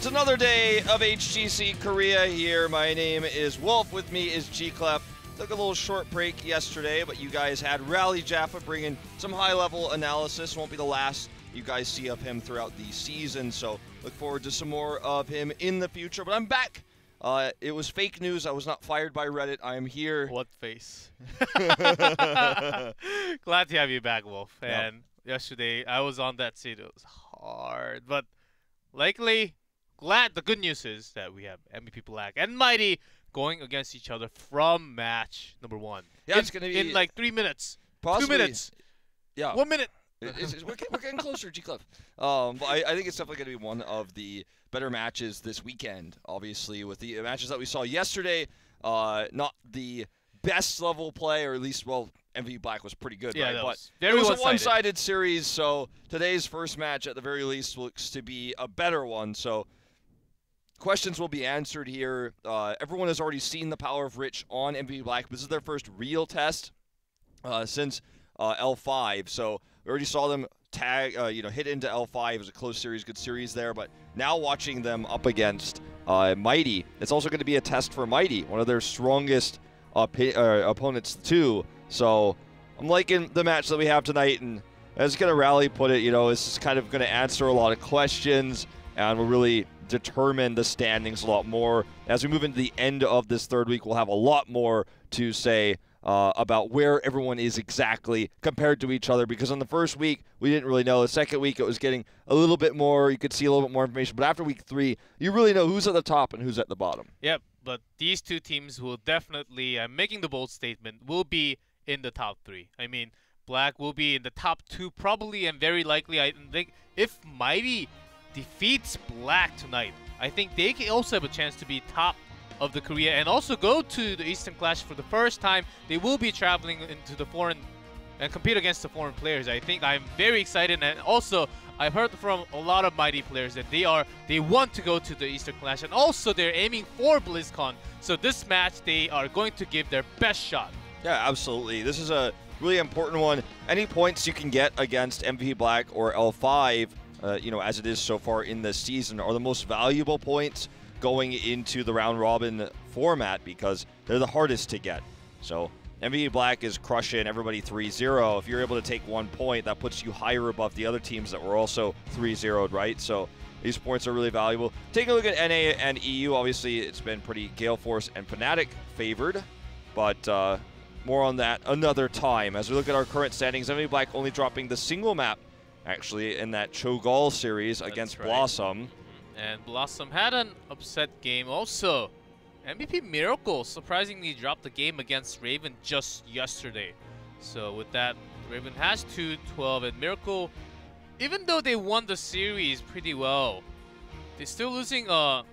It's another day of HGC Korea here. My name is Wolf. With me is G-Clef. Took a little short break yesterday, but you guys had Rally Jaffa bring in some high-level analysis. Won't be the last you guys see of him throughout the season, so look forward to some more of him in the future. But I'm back. It was fake news. I was not fired by Reddit. I am here. What face? Glad to have you back, Wolf. Yep. And yesterday, I was on that seat. It was hard, but likely glad. The good news is that we have MVP Black and Mighty going against each other from match number 1. Yeah, it's going to be in like 3 minutes. possibly, 2 minutes. Yeah. 1 minute. We're getting closer, G-Clef. But I think it's definitely going to be one of the better matches this weekend, obviously, with the matches that we saw yesterday. Not the best level play, or at least, well, MVP Black was pretty good, Yeah, right? that But was very it was one-sided. a one-sided series, so today's first match, at the very least, looks to be a better one. So questions will be answered here. Everyone has already seen the power of Rich on MVP Black. This is their first real test since L5, so we already saw them hit into L5. It was a close series, good series there, but now watching them up against Mighty, it's also going to be a test for Mighty, one of their strongest opponents too. So I'm liking the match that we have tonight, and as Rally put it, this is kind of going to answer a lot of questions, and we'll really determine the standings a lot more. As we move into the end of this third week, we'll have a lot more to say about where everyone is exactly compared to each other, because on the first week, we didn't really know. The second week, it was getting a little bit more. You could see a little bit more information. But after week 3, you really know who's at the top and who's at the bottom. Yep, but these two teams will definitely, I'm making the bold statement, will be in the top 3. I mean, Black will be in the top 2 probably, and very likely, I think, if Mighty defeats Black tonight, I think they can also have a chance to be top of the Korea and also go to the Eastern Clash for the first time. They will be traveling into the foreign and compete against the foreign players. I think I'm very excited, and also I've heard from a lot of Mighty players that they want to go to the Eastern Clash, and also they're aiming for BlizzCon. So this match, they are going to give their best shot. Yeah, absolutely. This is a really important one. Any points you can get against MVP Black or L5, as it is so far in this season, are the most valuable points going into the round robin format, because they're the hardest to get. So MVP Black is crushing everybody 3-0. If you're able to take 1 point, that puts you higher above the other teams that were also 3-0'd, right? So these points are really valuable. Taking a look at NA and EU, obviously it's been pretty Gale Force and Fnatic favored, but more on that another time. As we look at our current standings, MVP Black only dropping the single map, actually, in that Cho'Gall series against right. Blossom. And Blossom had an upset game also. MVP Miracle surprisingly dropped the game against Raven just yesterday. So with that, Raven has 2-12, and Miracle, even though they won the series pretty well, they're still losing a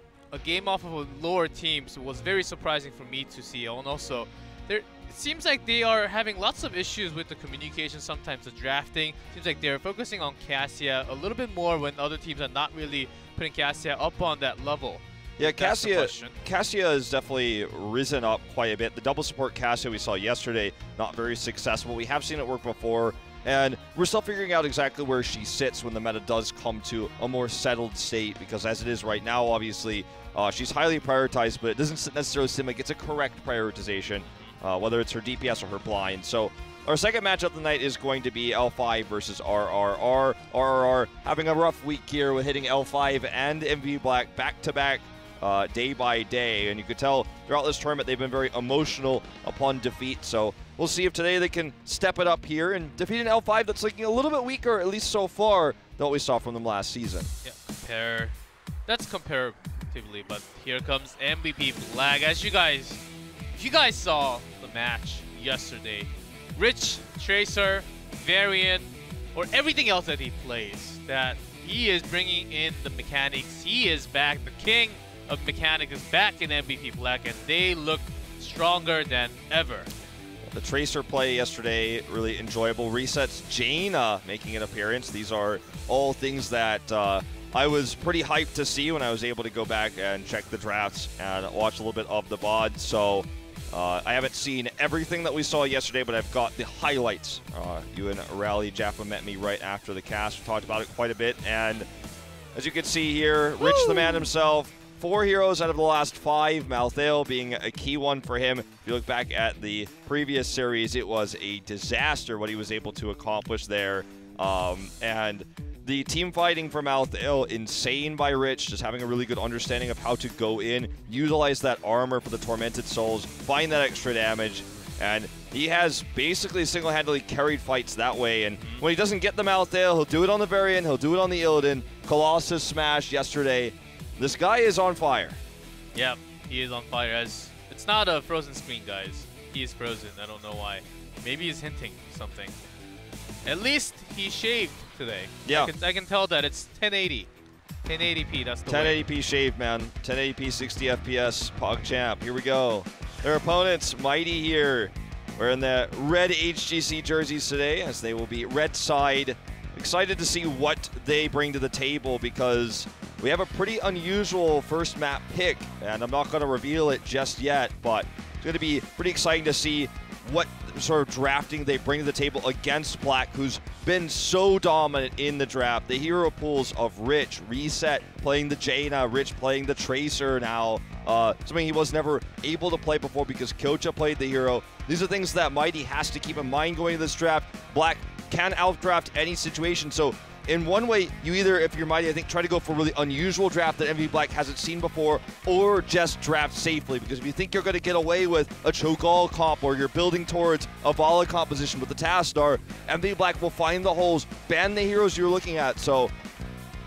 game off of a lower team, so it was very surprising for me to see. And also, it seems like they are having lots of issues with the communication, sometimes the drafting. Seems like they're focusing on Cassia a little bit more when other teams are not really putting Cassia up on that level. Yeah, That's the Cassia has definitely risen up quite a bit. The double support Cassia we saw yesterday, not very successful. We have seen it work before, and we're still figuring out exactly where she sits when the meta does come to a more settled state, because as it is right now, obviously, she's highly prioritized, but it doesn't necessarily seem like it's a correct prioritization, whether it's her DPS or her blind. So our second match of the night is going to be L5 versus RRR. RRR having a rough week here with hitting L5 and MVP Black back-to-back day by day. And you could tell throughout this tournament they've been very emotional upon defeat. So we'll see if today they can step it up here and defeat an L5 that's looking a little bit weaker, at least so far, than what we saw from them last season. Yeah, that's comparatively, but here comes MVP Black. As if you guys saw the match yesterday, Rich, Tracer, Variant, or everything else that he plays, that he is bringing in the mechanics. He is back. The king of mechanics is back in MVP Black, and they look stronger than ever. The Tracer play yesterday, really enjoyable. Resets, Jaina making an appearance. These are all things that I was pretty hyped to see when I was able to go back and check the drafts and watch a little bit of the VOD. So I haven't seen everything that we saw yesterday, but I've got the highlights. You and Rally Jaffa met me right after the cast. We talked about it quite a bit, and As you can see here, Rich the man himself, 4 heroes out of the last 5, Malthael being a key one for him. If you look back at the previous series, it was a disaster what he was able to accomplish there. And the team fighting for Malthael, insane by Rich, just having a really good understanding of how to go in, utilize that armor for the Tormented Souls, find that extra damage, and he has basically single-handedly carried fights that way. And when he doesn't get the Malthael, he'll do it on the Varian, he'll do it on the Illidan. Colossus smash yesterday. This guy is on fire. Yeah, he is on fire. As it's not a frozen screen, guys. He is frozen. I don't know why. Maybe he's hinting something. At least he shaved today. Yeah. I can tell that it's 1080. 1080p, that's the way. 1080p shave, man. 1080p 60 FPS, PogChamp. Here we go. Their opponents, Mighty here. Wearing the red HGC jerseys today, as they will be red side. Excited to see what they bring to the table, because we have a pretty unusual first map pick, and I'm not going to reveal it just yet, but it's going to be pretty exciting to see what sort of drafting they bring to the table against Black, who's been so dominant in the draft. The hero pools of Rich, Reset playing the Jaina, Rich playing the Tracer now, something he was never able to play before because Kyocha played the hero. These are things that Mighty has to keep in mind going into this draft. Black can outdraft any situation, so in one way, you either, if you're Mighty, I think, try to go for a really unusual draft that MVP Black hasn't seen before, or just draft safely. Because if you think you're going to get away with a Cho'Gall comp, or you're building towards a Vala composition with the Tastar, MVP Black will find the holes, ban the heroes you're looking at. So,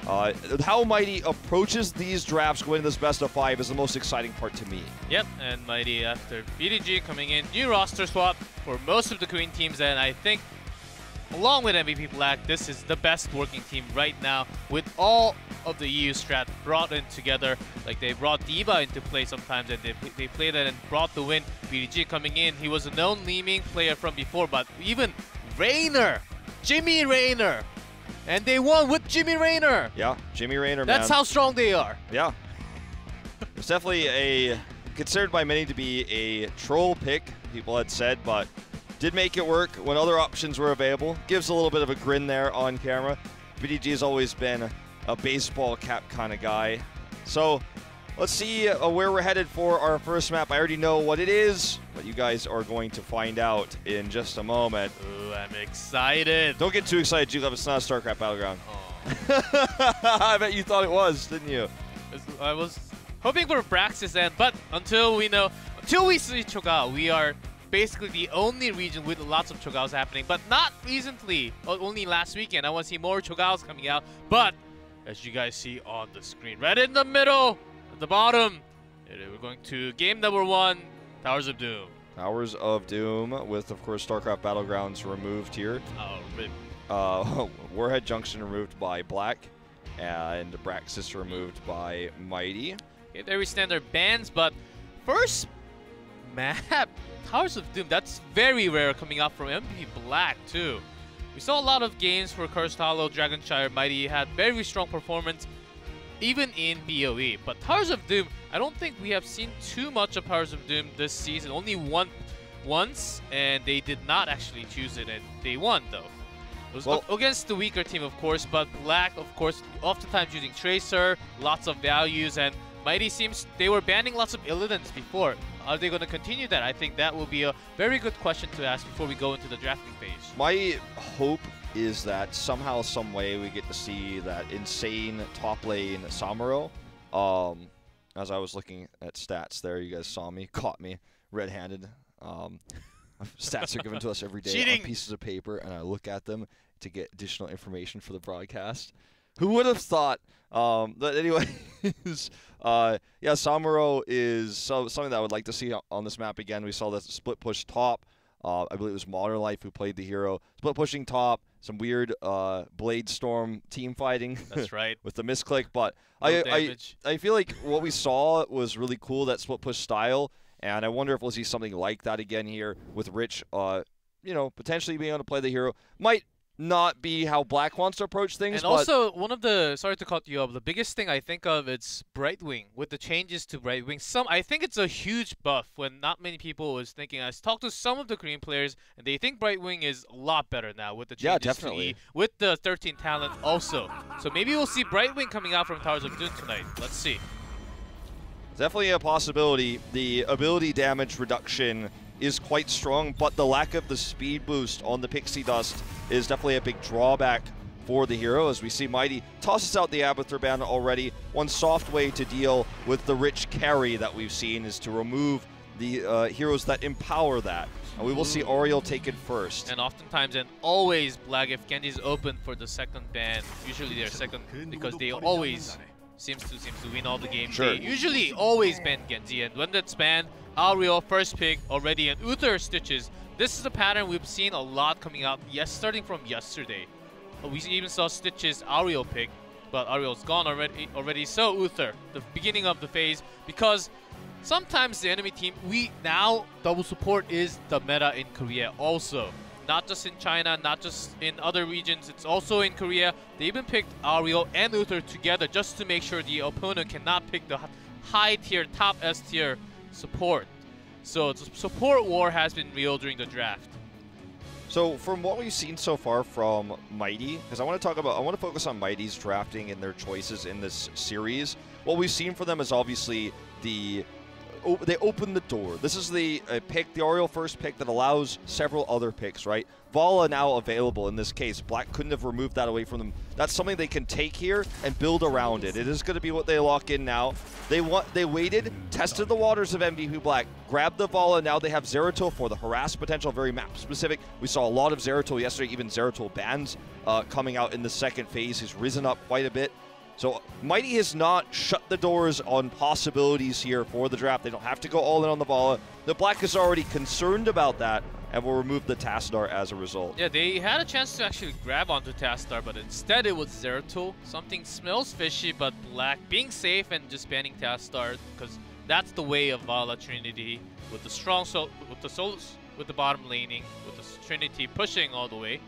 how Mighty approaches these drafts going into this best of 5 is the most exciting part to me. Yep, and Mighty after BDG coming in, new roster swap for most of the Korean teams, and I think along with MVP Black, this is the best working team right now with all of the EU strat brought in together. Like, they brought D.Va into play sometimes, and they played it and brought the win. BDG coming in, he was a known Liming player from before, but even Raynor, Jimmy Raynor, and they won with Jimmy Raynor. Yeah, Jimmy Raynor, man. That's how strong they are. Yeah. It's definitely considered by many to be a troll pick, people had said, but did make it work when other options were available. Gives a little bit of a grin there on camera. BDG has always been a baseball cap kind of guy. So let's see where we're headed for our first map. I already know what it is, but you guys are going to find out in just a moment. Ooh, I'm excited. Don't get too excited, G-Love. It's not a StarCraft Battleground. I bet you thought it was, didn't you? I was hoping for Braxis end, but until we see Cho'Gall, we are basically the only region with lots of Cho'Galls happening, but not recently, only last weekend. I want to see more Cho'Galls coming out, but as you guys see on the screen, right in the middle, at the bottom, we're going to game number 1, Towers of Doom. Towers of Doom with, of course, StarCraft Battlegrounds removed here. Oh, rip. Warhead Junction removed by Black, and Braxis removed by Mighty. Okay, very standard bans, but first map, Towers of Doom, that's very rare coming out from MVP Black too. We saw a lot of games for Cursed Hollow, Dragonshire, Mighty had very strong performance even in BOE. But Towers of Doom, I don't think we have seen too much of Towers of Doom this season. Only once, and they did not actually choose it, and they won though. It was against the weaker team, of course, but Black, of course, oftentimes using Tracer, lots of values, and Mighty seems they were banning lots of Illidans before. Are they going to continue that? I think that will be a very good question to ask before we go into the drafting phase. My hope is that somehow, some way, we get to see that insane top lane Samuro. As I was looking at stats there, you guys saw me, caught me red-handed. Stats are given to us every day Cheating. on pieces of paper, and I look at them to get additional information for the broadcast. Who would have thought? But anyways, yeah, Samuro is something that I would like to see on this map again. We saw that split push top. I believe it was Modern Life who played the hero. Split pushing top, some weird Blade Storm team fighting. That's right. With the misclick, but I feel like what we saw was really cool, that split push style, and I wonder if we'll see something like that again here with Rich, you know, potentially being able to play the hero. Might not be how Black wants to approach things. And but also, one of the, sorry to cut you off, the biggest thing I think of is Brightwing. With the changes to Brightwing, I think it's a huge buff when not many people was thinking. I talked to some of the Korean players, and they think Brightwing is a lot better now with the changes definitely. to E, with the 13 talent also. So maybe we'll see Brightwing coming out from Towers of Doom tonight. Let's see. Definitely a possibility. The ability damage reduction is quite strong, but the lack of the speed boost on the Pixie Dust is definitely a big drawback for the hero, as we see Mighty tosses out the Abathur Band already. One soft way to deal with the rich carry that we've seen is to remove the heroes that empower that. And we will see Oriel take it first. And oftentimes and always Black, if Genji's open for the second ban, usually they're second because they always seems to win all the games. Sure. They usually always ban Genji, and when that's banned, Ariel first pick already, and Uther Stitches. This is a pattern we've seen a lot coming out, starting from yesterday. We even saw Stitches Ariel pick, but Ariel's gone already. So Uther, the beginning of the phase, because sometimes the enemy team, now double support is the meta in Korea also. Not just in China, not just in other regions, it's also in Korea. They even picked Ariel and Uther together just to make sure the opponent cannot pick the high tier, top S tier support. So the support war has been real during the draft. So from what we've seen so far from Mighty, because I want to focus on Mighty's drafting and their choices in this series. What we've seen for them is obviously they open the door. This is the pick, the Oriel first pick that allows several other picks, right? Vala now available in this case. Black couldn't have removed that away from them. That's something they can take here and build around it. It is going to be what they lock in now. They waited, tested the waters of MVP Black, grabbed the Vala. Now they have Zeratul for the harass potential, very map specific. We saw a lot of Zeratul yesterday, even Zeratul bans coming out in the second phase. He's risen up quite a bit. So Mighty has not shut the doors on possibilities here for the draft. They don't have to go all in on the Vala. The Black is already concerned about that and will remove the Tassadar as a result. Yeah, they had a chance to actually grab onto Tassadar, but instead it was Zeratul. Something smells fishy, but Black being safe and just banning Tassadar, because that's the way of Vala Trinity, with the strong with the bottom laning, with the Trinity pushing all the way.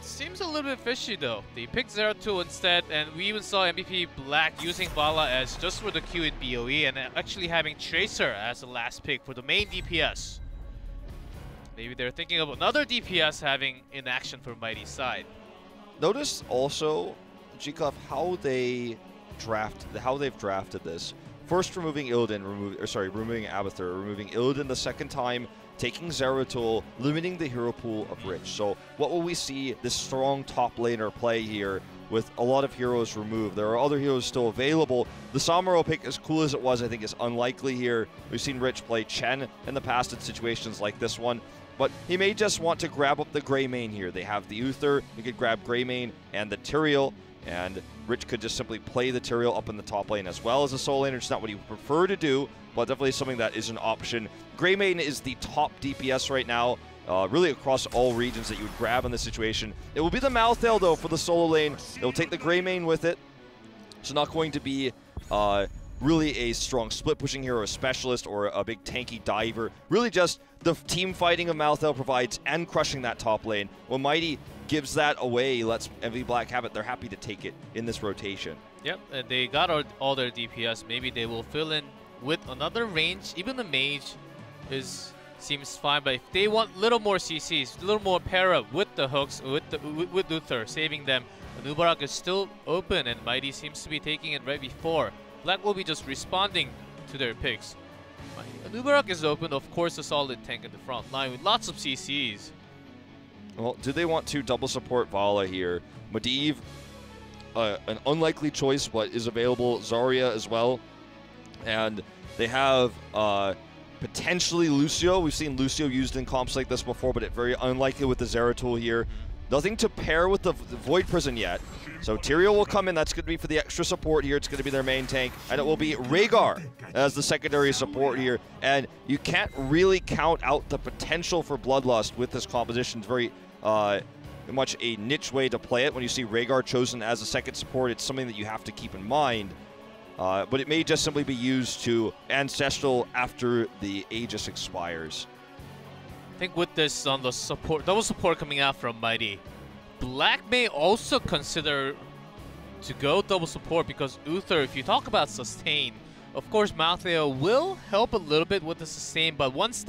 Seems a little bit fishy though. They picked Zeratul instead, and we even saw MVP Black using Vala as just for the Q in BOE, and actually having Tracer as the last pick for the main DPS. Maybe they're thinking of another DPS having in action for Mighty's side. Notice also, G-Cuff, how they've drafted this. First removing Illidan, removing Abathur, removing Illidan the second time, taking Zeratul, limiting the hero pool of Rich. So what will we see? This strong top laner play here with a lot of heroes removed. There are other heroes still available. The Samuro pick, as cool as it was, I think is unlikely here. We've seen Rich play Chen in the past in situations like this one. But he may just want to grab up the Greymane here. They have the Uther, he could grab Greymane and the Tyrael, and Rich could just simply play the Tyrael up in the top lane as well as a solo laner. It's not what he would prefer to do, but definitely something that is an option. Greymane is the top DPS right now, really across all regions that you would grab in this situation. It will be the Malthael, though, for the solo lane. It'll take the Greymane with it. It's not going to be really a strong split-pushing hero, a specialist, or a big tanky diver. Really just the team fighting of Malthael provides and crushing that top lane. When Mighty gives that away, lets MVP Black have it, they're happy to take it in this rotation. Yep, and they got all their DPS. Maybe they will fill in with another range. Even the mage seems fine, but if they want little more CCs, a little more pair up with the hooks, with Uther, saving them, Anubarak is still open, and Mighty seems to be taking it right before. Black will be just responding to their picks. Anubarak is open, of course, a solid tank in the front line with lots of CCs. Well, do they want to double support Vala here? Medivh, an unlikely choice, but is available. Zarya as well. And they have potentially Lucio. We've seen Lucio used in comps like this before, but it's very unlikely with the Zeratul here. Nothing to pair with the Void Prison yet. So Tyrael will come in. That's going to be for the extra support here. It's going to be their main tank. And it will be Rhaegar as the secondary support here. And you can't really count out the potential for Bloodlust with this composition. It's very much a niche way to play it. When you see Rhaegar chosen as a second support, it's something that you have to keep in mind. But it may just simply be used to Ancestral after the Aegis expires. I think with this on the support, double support coming out from Mighty, Black may also consider to go double support because Uther, if you talk about sustain, of course Malthael will help a little bit with the sustain, but once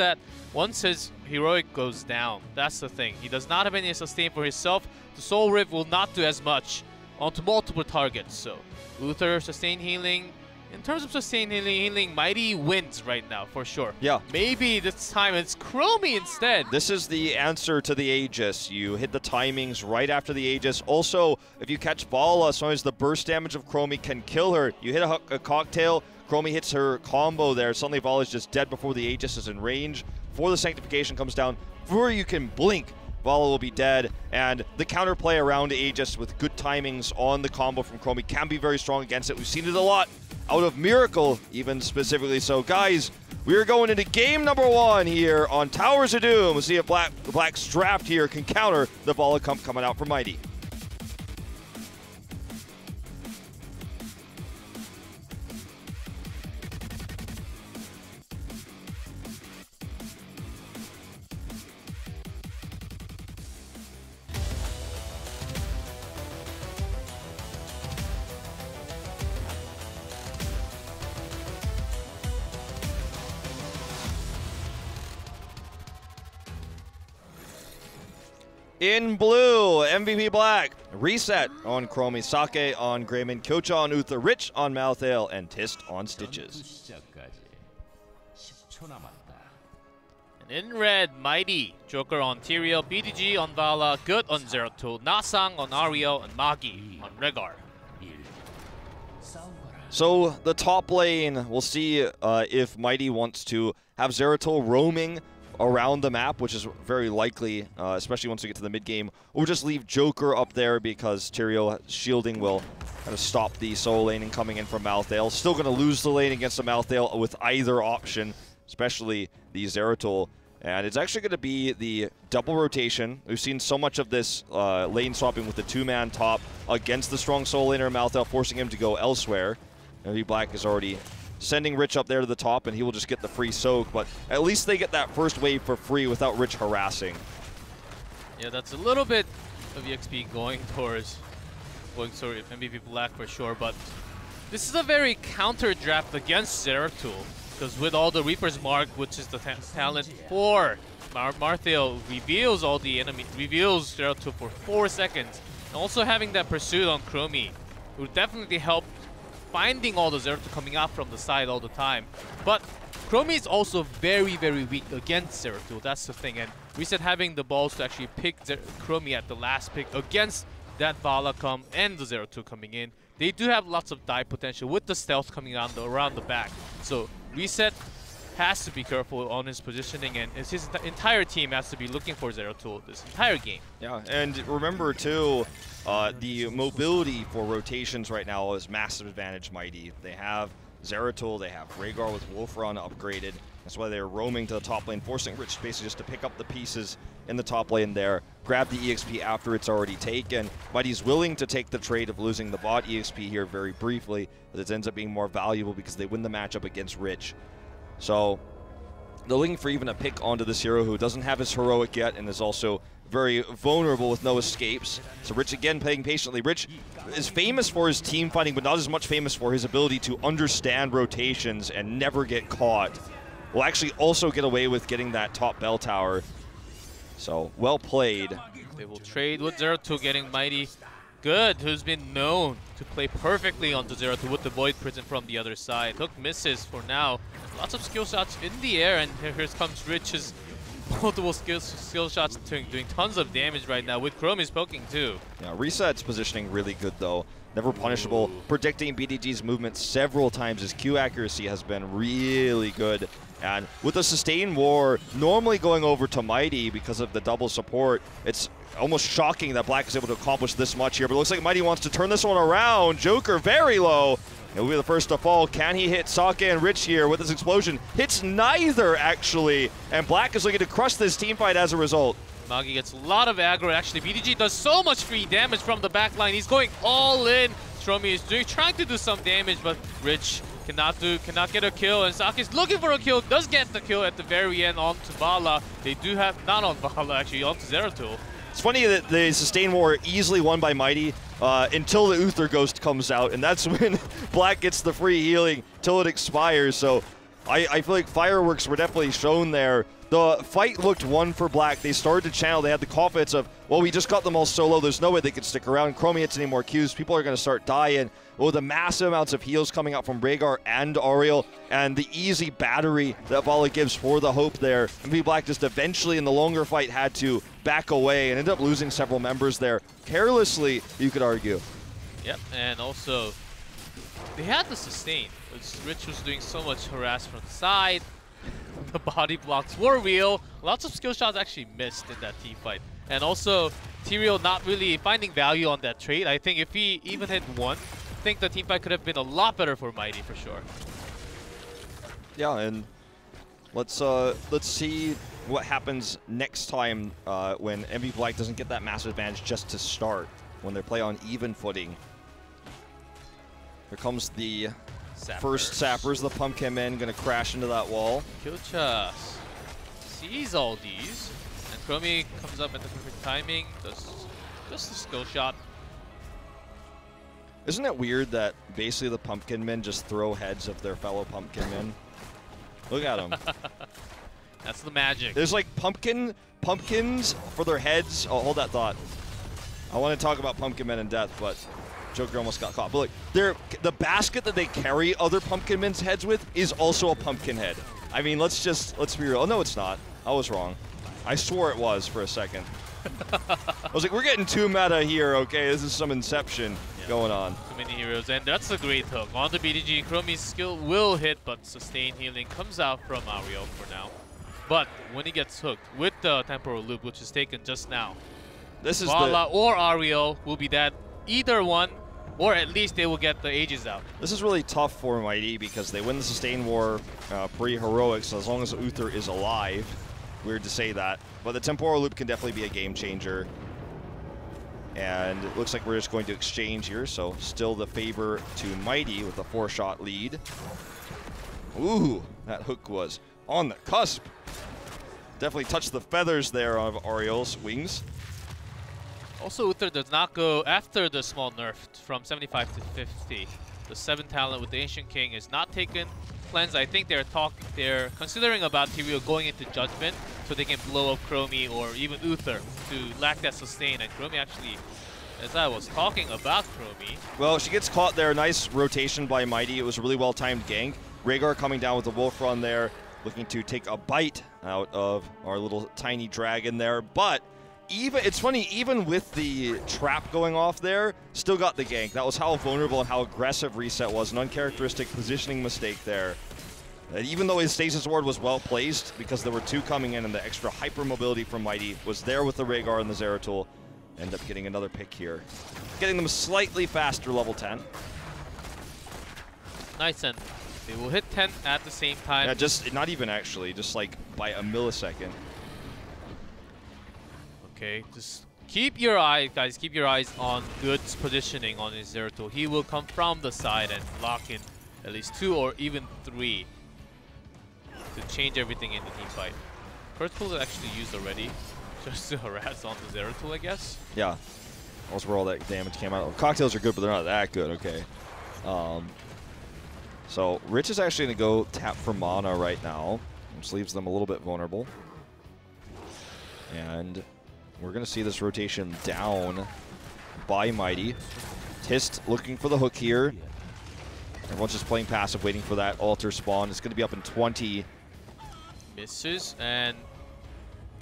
his heroic goes down, that's the thing. He does not have any sustain for himself. The Soul Rift will not do as much onto multiple targets. So Uther sustain healing. In terms of sustain healing, Mighty wins right now for sure. Yeah. Maybe this time it's Chromie instead. This is the answer to the Aegis. You hit the timings right after the Aegis. Also, if you catch Vala, sometimes the burst damage of Chromie can kill her. You hit a cocktail, Chromie hits her combo there. Suddenly Vala's just dead before the Aegis is in range. Before the Sanctification comes down, before you can blink, Vala will be dead. And the counterplay around Aegis with good timings on the combo from Chromie can be very strong against it. We've seen it a lot out of Miracle, even specifically. So guys, we are going into game number 1 here on Towers of Doom. We'll see if Black's draft here can counter the Vala coming out from Mighty. In blue, MVP Black. Reset on Chromie, Sake on Grayman, Kyocha on Uther, Rich on Malthael, and Tist on Stitches. And in red, Mighty, Joker on Tyrael, BDG on Vala, Good on Zeratul, Nasang on Ariel, and Magi on Rehgar. So the top lane, we'll see if Mighty wants to have Zeratul roaming around the map, which is very likely, especially once we get to the mid game, or just leave Joker up there because Tyrael shielding will kind of stop the solo laning coming in from Malthael. Still going to lose the lane against the Malthael with either option, especially the Zeratul. And it's actually going to be the double rotation. We've seen so much of this lane swapping with the 2-man top against the strong solo laner Malthael, forcing him to go elsewhere. MVP Black is already sending Rich up there to the top, and he will just get the free soak, but at least they get that first wave for free without Rich harassing. Yeah, that's a little bit of EXP going towards MVP Black for sure, but this is a very counter draft against Zeratul, because with all the Reaper's Mark, which is the talent for Malthael, reveals all the enemy, reveals Zeratul for 4 seconds, and also having that pursuit on Chromie would definitely help finding all the Zeratul coming out from the side all the time. But Chromie is also very, very weak against Zeratul. That's the thing. And Reset having the balls to actually pick Chromie at the last pick against that Vala come and the Zeratul coming in. They do have lots of die potential with the stealth coming around the back. So Reset has to be careful on his positioning, and his entire team has to be looking for Zeratul this entire game. Yeah, and remember too, the mobility for rotations right now is massive advantage Mighty. They have Zeratul, they have Rehgar with Wolfrun upgraded. That's why they're roaming to the top lane, forcing Rich basically just to pick up the pieces in the top lane there, grab the EXP after it's already taken. Mighty's willing to take the trade of losing the bot EXP here very briefly, but it ends up being more valuable because they win the matchup against Rich. So they're looking for even a pick onto this hero who doesn't have his heroic yet and is also very vulnerable with no escapes. So Rich again playing patiently. Rich is famous for his team fighting, but not as much famous for his ability to understand rotations and never get caught. Will actually also get away with getting that top bell tower. So well played. They will trade with Zeratul, getting Mighty Good, who's been known to play perfectly onto Zeratul with the Void Prison from the other side. Hook misses for now. Lots of skill shots in the air, and here comes Rich's multiple skill shots doing tons of damage right now with Chromie's poking too. Yeah, Reset's positioning really good though. Never punishable. Ooh. Predicting BDG's movement several times. His Q accuracy has been really good. And with the Sustain War normally going over to Mighty because of the double support, it's almost shocking that Black is able to accomplish this much here. But it looks like Mighty wants to turn this one around. Joker very low. It will be the first to fall. Can he hit Sake and Rich here with this explosion? Hits neither, actually. And Black is looking to crush this team fight as a result. Magi gets a lot of aggro, actually. BDG does so much free damage from the backline. He's going all in. Chromie is trying to do some damage, but Rich cannot get a kill. And Sake is looking for a kill. Does get the kill at the very end onto Vala. They do have, not on Vala, actually, onto Zeratul. It's funny that the Sustain War easily won by Mighty until the Uther Ghost comes out, and that's when Black gets the free healing till it expires. So I feel like fireworks were definitely shown there. The fight looked won for Black. They started to channel. They had the confidence of, well, we just got them all solo. There's no way they could stick around. Chromie hits any more Qs. People are going to start dying. Oh, the massive amounts of heals coming out from Rhaegar and Ariel, and the easy battery that Vala gives for the hope there. MV Black just eventually in the longer fight had to back away and ended up losing several members there. Carelessly, you could argue. Yep, and also, they had the sustain. Rich was doing so much harass from the side. The body blocks were real. Lots of skill shots actually missed in that team fight. And also, Tyrael not really finding value on that trade. I think if he even hit one, I think the team fight could have been a lot better for Mighty for sure. Yeah, and let's see what happens next time when MV Black doesn't get that massive advantage just to start, when they play on even footing. Here comes the first Sappers, the Pumpkin Men, gonna crash into that wall. Killchas sees all these, and Chromie comes up at the perfect timing, does just a skill shot. Isn't it weird that basically the Pumpkin Men just throw heads of their fellow Pumpkin Men? Look at them. That's the magic. There's like pumpkins for their heads. Oh, hold that thought. I want to talk about Pumpkin Men in death, but Joker almost got caught. But look, the basket that they carry other Pumpkin Men's heads with is also a pumpkin head. I mean, let's be real. Oh, no, it's not. I was wrong. I swore it was for a second. I was like, we're getting too meta here, okay? This is some Inception going on. Too many heroes, and that's a great hook. On the BDG, Chromie's skill will hit, but sustain healing comes out from Ariel for now. But when he gets hooked with the temporal loop, which is taken just now, this is Vala or Ariel will be dead. Either one, or at least they will get the Aegis out. This is really tough for Mighty because they win the Sustain War pre-Heroics as long as Uther is alive. Weird to say that. But the Temporal Loop can definitely be a game changer. And it looks like we're just going to exchange here, so still the favor to Mighty with a 4-shot lead. Ooh, that hook was on the cusp. Definitely touched the feathers there of Ariel's wings. Also, Uther does not go after the small nerf from 75 to 50. The 7 talent with the Ancient King is not taken. Cleanse, I think they're considering about Tyrael going into Judgment so they can blow up Chromie or even Uther to lack that sustain. And Chromie actually, as I was talking about Chromie. Well, she gets caught there. Nice rotation by Mighty. It was a really well-timed gank. Rhaegar coming down with the Wolf Run there, looking to take a bite out of our little tiny dragon there. But it's funny, even with the trap going off there, still got the gank. That was how vulnerable and how aggressive Reset was. An uncharacteristic positioning mistake there. Even though his Stasis Ward was well placed, because there were 2 coming in and the extra hyper mobility from Mighty was there with the Rhaegar and the Zeratul. End up getting another pick here. Getting them slightly faster level 10. Nice, and they will hit 10 at the same time. Yeah, just not even actually, just like by a millisecond. Okay, just keep your eyes, guys, keep your eyes on good positioning on his Zeratul. He will come from the side and lock in at least 2 or even 3 to change everything in the team fight. First pull is actually used already, just to harass on the Zeratul, I guess. Yeah, that's where all that damage came out. Cocktails are good, but they're not that good, okay. So Rich is actually going to go tap for mana right now, which leaves them a little bit vulnerable. And we're going to see this rotation down by Mighty. Tist looking for the hook here. Everyone's just playing passive, waiting for that altar spawn. It's going to be up in 20. Misses, and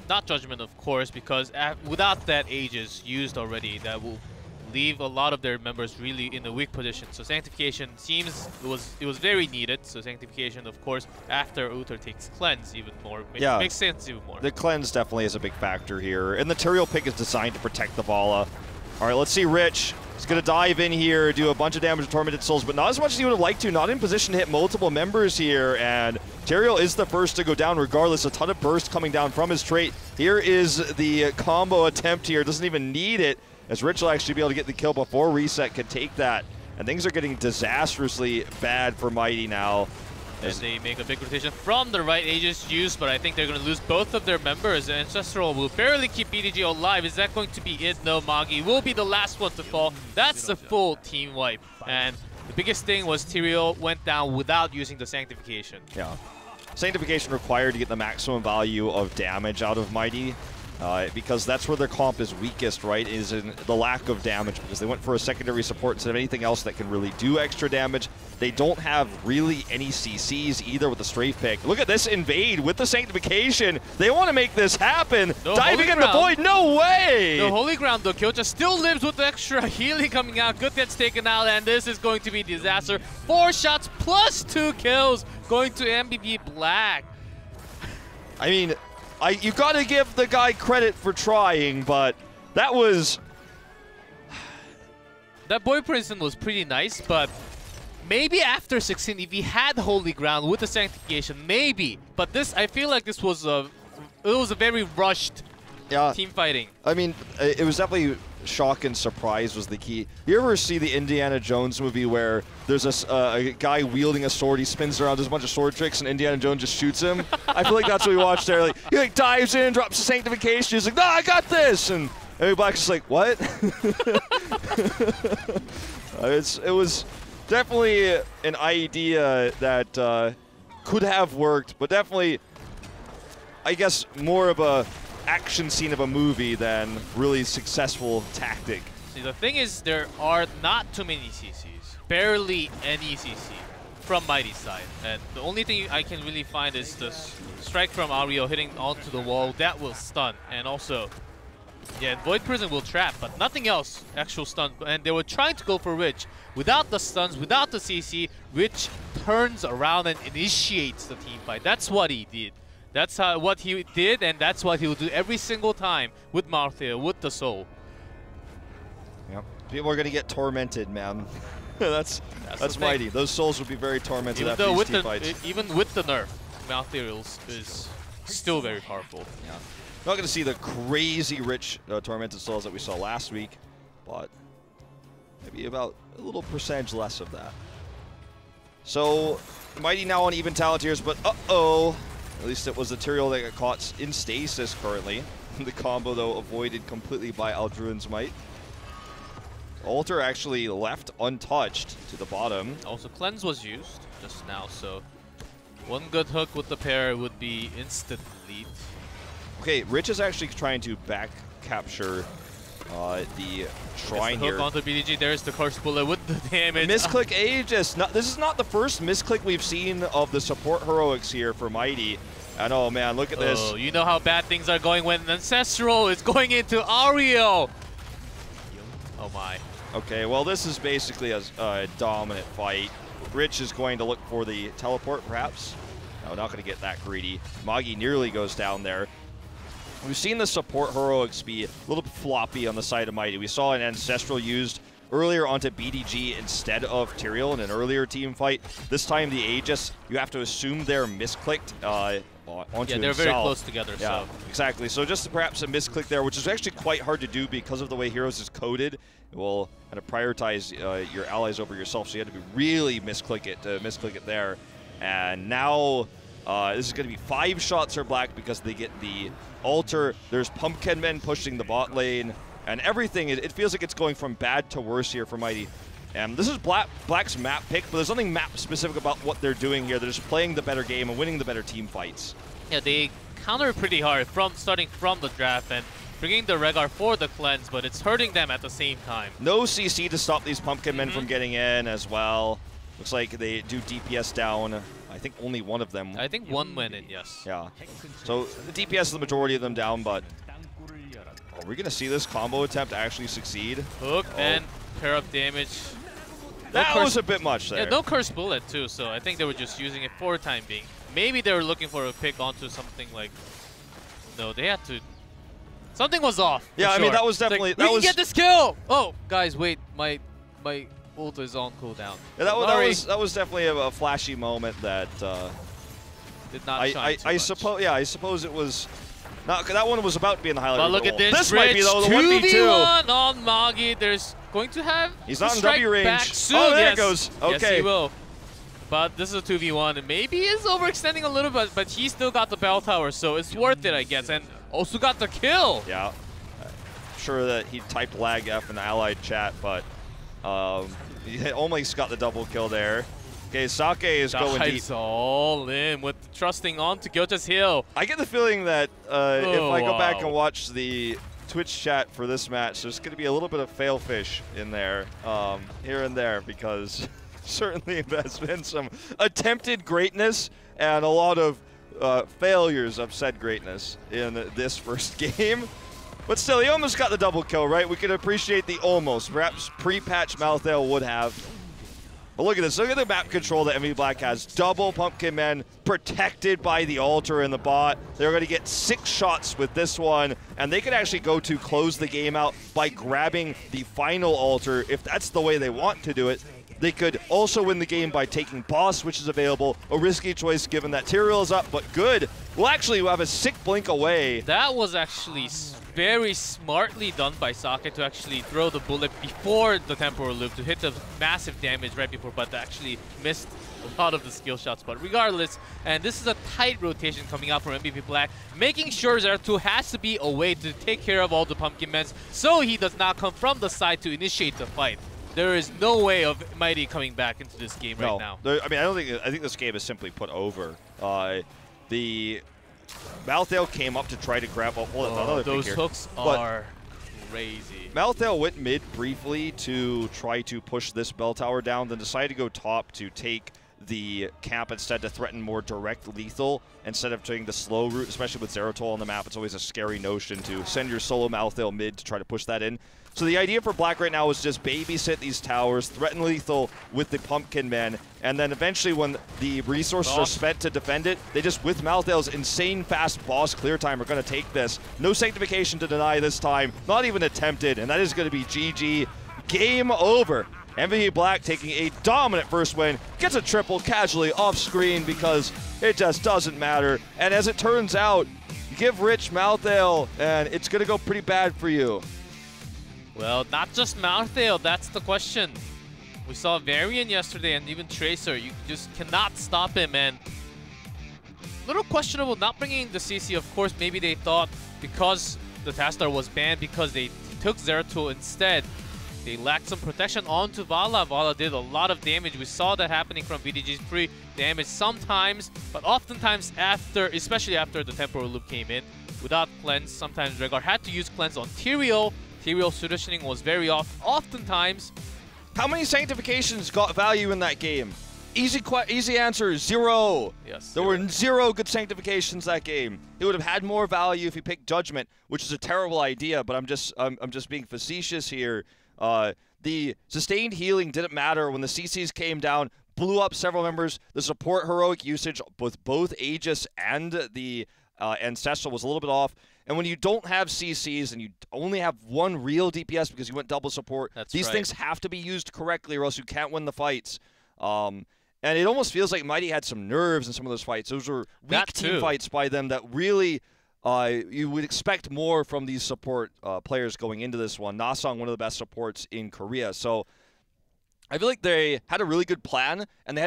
not Judgment, of course, because without that Aegis used already, that will leave a lot of their members really in a weak position. So Sanctification seems it was very needed. So Sanctification, of course, after Uther takes Cleanse even more. Makes sense even more. The Cleanse definitely is a big factor here. And the Tyrael pick is designed to protect the Vala. All right, let's see Rich. He's going to dive in here, do a bunch of damage to Tormented Souls, but not as much as he would have liked to. Not in position to hit multiple members here. And Tyrael is the first to go down regardless. A ton of burst coming down from his trait. Here is the combo attempt here. Doesn't even need it, as Rich will actually be able to get the kill before Reset could take that. And things are getting disastrously bad for Mighty now. And they make a big rotation from the right. Aegis used, but I think they're going to lose both of their members. Ancestral will barely keep BDG alive. Is that going to be it? No, Magi will be the last one to fall. That's the full team wipe. And the biggest thing was Tyrael went down without using the Sanctification. Yeah. Sanctification required to get the maximum value of damage out of Mighty. Because that's where their comp is weakest, right, is in the lack of damage, because they went for a secondary support instead of anything else that can really do extra damage. They don't have really any CCs either with the strafe pick. Look at this invade with the Sanctification. They want to make this happen. No Diving in the void, no way! The Holy Ground, though. Kyocha still lives with the extra healing coming out. Good gets taken out, and this is going to be disaster. 4 shots plus 2 kills going to MVP Black. I mean, you gotta give the guy credit for trying, but that was... That Boy Prison was pretty nice, but maybe after 16, if he had Holy Ground with the Sanctification, maybe. But this, I feel like this was a very rushed team fighting. I mean, it was definitely shock and surprise was the key. You ever see the Indiana Jones movie where there's a guy wielding a sword, he spins around, does a bunch of sword tricks, and Indiana Jones just shoots him? I feel like that's what we watched there. Like, he like dives in, drops the Sanctification, he's like, "No, I got this!" And everybody's just like, "What?" It was definitely an idea that could have worked, but definitely, I guess, more of a action scene of a movie than really successful tactic. See, the thing is, there are not too many CCs. Barely any CC from Mighty's side. And the only thing I can really find is the strike from Ario hitting onto the wall. That will stun. And also, yeah, Void Prison will trap, but nothing else actual stun. And they were trying to go for Rich. Without the stuns, without the CC, Rich turns around and initiates the team fight. That's what he did. That's what he did, and that's what he will do every single time with Marthia, with the soul. Yep. People are going to get tormented, man. that's Mighty. Those souls would be very tormented after these team fights. Even with the nerf, Marthia is still very powerful. Yeah. Not going to see the crazy rich tormented souls that we saw last week, but maybe about a little percentage less of that. So, Mighty now on even talent tiers, but uh-oh. At least it was the Tyrael that got caught in stasis currently. The combo, though, avoided completely by Aldruin's Might. Altar actually left untouched to the bottom. Also, Cleanse was used just now, so one good hook with the pair would be instant lead. Okay, Rich is actually trying to back capture the shrine here. Hook onto BDG, there's the Curse Bullet with the damage. Misclick Aegis. This is not the first misclick we've seen of the support heroics here for Mighty. And oh man, look at this. Oh, you know how bad things are going when Ancestral is going into Ario. Oh my. Okay, well this is basically a dominant fight. Rich is going to look for the teleport perhaps. No, not going to get that greedy. Magi nearly goes down there. We've seen the support heroics be a little floppy on the side of Mighty. We saw an Ancestral used earlier onto BDG instead of Tyrael in an earlier team fight. This time the Aegis, you have to assume they're misclicked onto Yeah, they're himself. very close together. Yeah, so. exactly. So just perhaps a misclick there, which is actually quite hard to do because of the way Heroes is coded. It will kind of prioritize your allies over yourself, so you have to be really misclick it there. And now this is going to be 5 shots for Black because they get the Altar. There's Pumpkin Men pushing the bot lane, and everything. It feels like it's going from bad to worse here for Mighty. And this is Black's map pick, but there's nothing map specific about what they're doing here. They're just playing the better game and winning the better team fights. Yeah, they counter pretty hard starting from the draft and bringing the Rehgar for the cleanse, but it's hurting them at the same time. No CC to stop these Pumpkin Men from getting in as well. Looks like they do DPS down. I think only one of them. I think one went in, yes. Yeah. So the DPS is the majority of them down, but are we going to see this combo attempt actually succeed? Hook and pair up damage. That was a bit much there. Yeah, no Curse Bullet too, so I think they were just using it for time being. Maybe they were looking for a pick onto something like... No, they had to... Something was off. Yeah, I mean, that was definitely... Like, we can get this kill! Oh, guys, wait. My ult is on cooldown. Yeah, that was definitely a flashy moment that... did not shine too much. I suppose it was... Not, that one was about to be in the highlight. But look at this. This Rich, might be, though, the 1v2. on Magi. There's going to have He's not in W range. Back soon. Oh, there yes. it goes. Okay. Yes, he will. But this is a 2v1, and maybe is overextending a little bit, but he still got the bell tower, so it's worth it, I guess. And also got the kill. Yeah. Sure that he typed lag F in the allied chat, but he almost got the double kill there. Okay, Sake is going deep. All in with trusting on to Gyota's heal. I get the feeling that if I go back and watch the Twitch chat for this match, there's going to be a little bit of failfish in there, here and there, because certainly there's been some attempted greatness and a lot of failures of said greatness in this first game. But still, he almost got the double kill, right? We can appreciate the almost. Perhaps pre-patch Malthael would have. But look at this. Look at the map control that MV Black has. Double Pumpkin Men protected by the altar in the bot. They're going to get 6 shots with this one, and they could actually go to close the game out by grabbing the final altar if that's the way they want to do it. They could also win the game by taking boss, which is available. A risky choice given that Tyrael is up, but good. We'll actually have a sick blink away. That was actually very smartly done by Sake to actually throw the bullet before the temporal loop to hit the massive damage right before, but actually missed a lot of the skill shots. But regardless, and this is a tight rotation coming out from MVP Black, making sure Zeratul has to be away to take care of all the Pumpkin Men so he does not come from the side to initiate the fight. There is no way of Mighty coming back into this game right now. I mean, I think this game is simply put over. The Malthael came up to try to grab another those here. hooks are crazy. Malthael went mid briefly to try to push this bell tower down, then decided to go top to take the camp instead to threaten more direct lethal instead of taking the slow route, especially with Zeratul on the map. It's always a scary notion to send your solo Malthael mid to try to push that in. So the idea for Black right now is just babysit these towers, threaten lethal with the Pumpkin Men, and then eventually when the resources are spent to defend it, they just, with Malthael's insane fast boss clear time, are going to take this. No Sanctification to deny this time, not even attempted, and that is going to be GG. Game over. MVP Black taking a dominant first win, gets a triple casually off screen because it just doesn't matter. And as it turns out, you give Rich Malthael, and it's going to go pretty bad for you. Well, not just Malthael, that's the question. We saw Varian yesterday and even Tracer. You just cannot stop him, and a little questionable not bringing the CC. Of course, maybe they thought because the Tastar was banned because they took Zeratul instead, they lacked some protection onto Vala. Vala did a lot of damage. We saw that happening from BDG's free damage sometimes, but oftentimes after, especially after the temporal loop came in, without cleanse, sometimes Rhaegar had to use cleanse on Tyrael. Tyrael's positioning was very off, oftentimes. How many Sanctifications got value in that game? Easy answer, 0. Yes. There were 0 good Sanctifications that game. It would have had more value if he picked Judgment, which is a terrible idea, but I'm just being facetious here. The sustained healing didn't matter when the CCs came down, blew up several members. The support heroic usage with both Aegis and the Ancestral was a little bit off. And when you don't have CCs and you only have one real DPS because you went double support, these things have to be used correctly or else you can't win the fights. And it almost feels like Mighty had some nerves in some of those fights. Those were weak team fights by them that really you would expect more from these support players going into this one. Nasong, one of the best supports in Korea. So I feel like they had a really good plan, and they had